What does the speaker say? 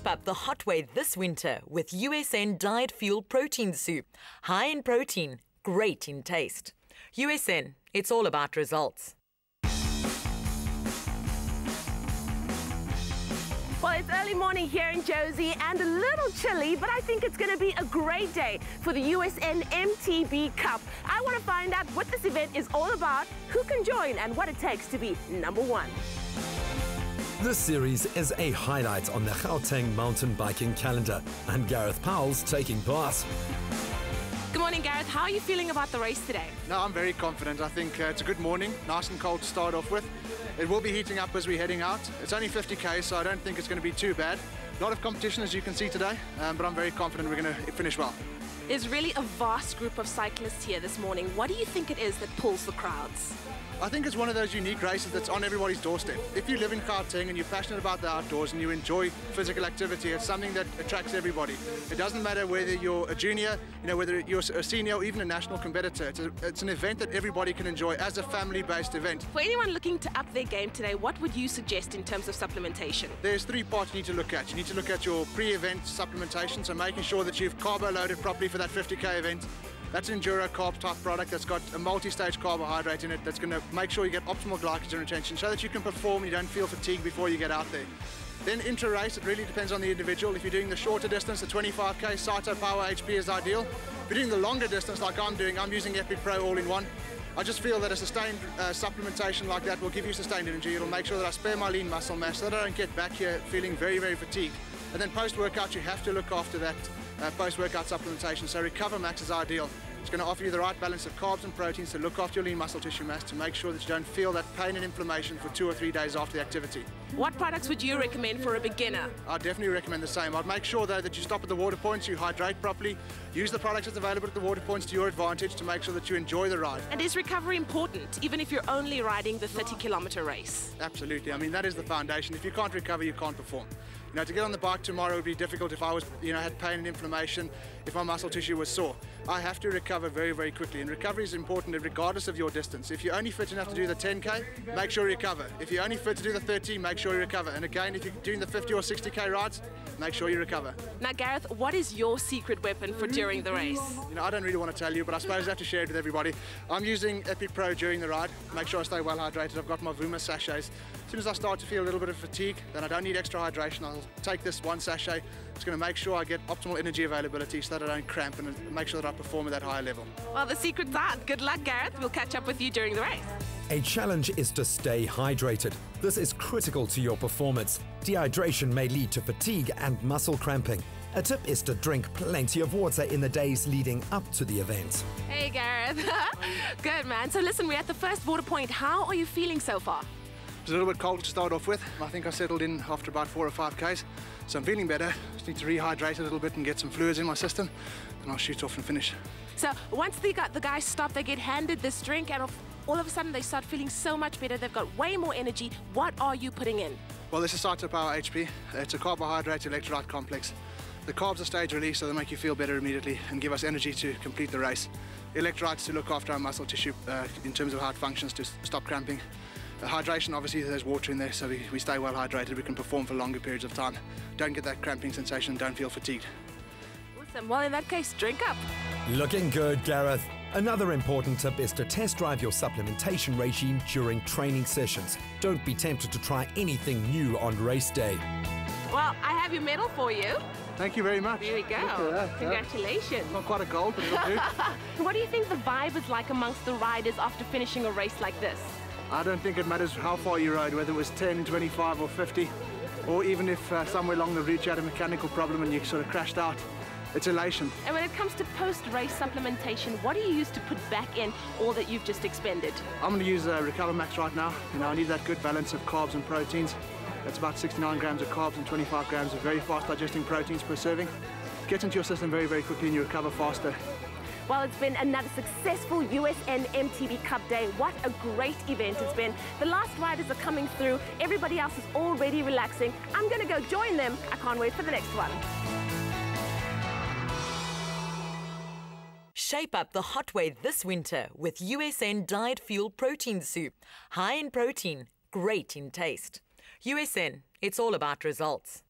Shape up the hot way this winter with USN Dyed Fuel Protein Soup. High in protein, great in taste. USN, it's all about results. Well, it's early morning here in Josie and a little chilly, but I think it's going to be a great day for the USN MTB Cup. I want to find out what this event is all about, who can join, and what it takes to be #1. This series is a highlight on the Gauteng mountain biking calendar, and Gareth Powell's taking part. Good morning, Gareth. How are you feeling about the race today? No, I'm very confident. I think it's a good morning, nice and cold to start off with. It will be heating up as we're heading out. It's only 50k, so I don't think it's going to be too bad. A lot of competition, as you can see today, but I'm very confident we're going to finish well. There's really a vast group of cyclists here this morning. What do you think it is that pulls the crowds? I think it's one of those unique races that's on everybody's doorstep. If you live in Gauteng and you're passionate about the outdoors and you enjoy physical activity, it's something that attracts everybody. It doesn't matter whether you're a junior, whether you're a senior or even a national competitor. It's an event that everybody can enjoy as a family-based event. For anyone looking to up their game today, what would you suggest in terms of supplementation? There's 3 parts you need to look at. You need to look at your pre-event supplementation, so making sure that you've carbo-loaded properly for that 50k event. That's an enduro carb type product that's got a multi-stage carbohydrate in it that's going to make sure you get optimal glycogen retention so that you can perform, you don't feel fatigued before you get out there. Then intra-race, it really depends on the individual. If you're doing the shorter distance, the 25k, Saito Power HP is ideal. If you're doing the longer distance like I'm doing, I'm using Epic Pro all-in-one. I just feel that a sustained supplementation like that will give you sustained energy. It'll make sure that I spare my lean muscle mass so that I don't get back here feeling very, very fatigued. And then post-workout, you have to look after that post-workout supplementation. So Recover Max is ideal. It's going to offer you the right balance of carbs and proteins to look after your lean muscle tissue mass to make sure that you don't feel that pain and inflammation for 2 or 3 days after the activity. What products would you recommend for a beginner? I'd definitely recommend the same. I'd make sure though that you stop at the water points, you hydrate properly, use the products that's available at the water points to your advantage to make sure that you enjoy the ride. And is recovery important, even if you're only riding the 30-kilometer race? Absolutely. I mean, that is the foundation. If you can't recover, you can't perform. To get on the bike tomorrow would be difficult if I was, had pain and inflammation, if my muscle tissue was sore. I have to recover very, very quickly, and recovery is important regardless of your distance. If you're only fit enough to do the 10k, make sure you recover. If you're only fit to do the 30, make sure you recover. And again, if you're doing the 50 or 60k rides, make sure you recover. Now, Gareth, what is your secret weapon for during the race? I don't really want to tell you, but I suppose I have to share it with everybody. I'm using Epic Pro during the ride. Make sure I stay well hydrated. I've got my Vuma sachets. As soon as I start to feel a little bit of fatigue, then I don't need extra hydration. I'll take this one sachet. It's going to make sure I get optimal energy availability so that I don't cramp and make sure that I perform at that higher level. Well, the secret's out. Good luck, Gareth. We'll catch up with you during the race. A challenge is to stay hydrated. This is critical to your performance. Dehydration may lead to fatigue and muscle cramping. A tip is to drink plenty of water in the days leading up to the event. Hey, Gareth. Good, man. So listen, we're at the first water point. How are you feeling so far? It's a little bit cold to start off with. I think I settled in after about 4 or 5 k's, so I'm feeling better. Just need to rehydrate a little bit and get some fluids in my system, and I'll shoot off and finish. So once the guys stop, they get handed this drink, and all of a sudden they start feeling so much better. They've got way more energy. What are you putting in? Well, this is Saito Power HP. It's a carbohydrate electrolyte complex. The carbs are stage release, so they make you feel better immediately and give us energy to complete the race. Electrolytes to look after our muscle tissue in terms of how it functions to stop cramping. Hydration, obviously there's water in there, so we stay well hydrated, we can perform for longer periods of time. Don't get that cramping sensation, don't feel fatigued. Awesome, well in that case, drink up. Looking good, Gareth. Another important tip is to test drive your supplementation regime during training sessions. Don't be tempted to try anything new on race day. Well, I have your medal for you. Thank you very much. There we go. Congratulations. Not quite a gold, but it'll do. What do you think the vibe is like amongst the riders after finishing a race like this? I don't think it matters how far you rode, whether it was 10, 25 or 50, or even if somewhere along the route you had a mechanical problem and you sort of crashed out. It's elation. And when it comes to post-race supplementation, what do you use to put back in all that you've just expended? I'm going to use Recover Max right now. I need that good balance of carbs and proteins. That's about 69 grams of carbs and 25 grams of very fast digesting proteins per serving. Gets into your system very, very quickly and you recover faster. Well, it's been another successful USN MTB Cup day. What a great event it's been. The last riders are coming through. Everybody else is already relaxing. I'm going to go join them. I can't wait for the next one. Shape up the hot way this winter with USN Dyed Fuel Protein Soup. High in protein, great in taste. USN, it's all about results.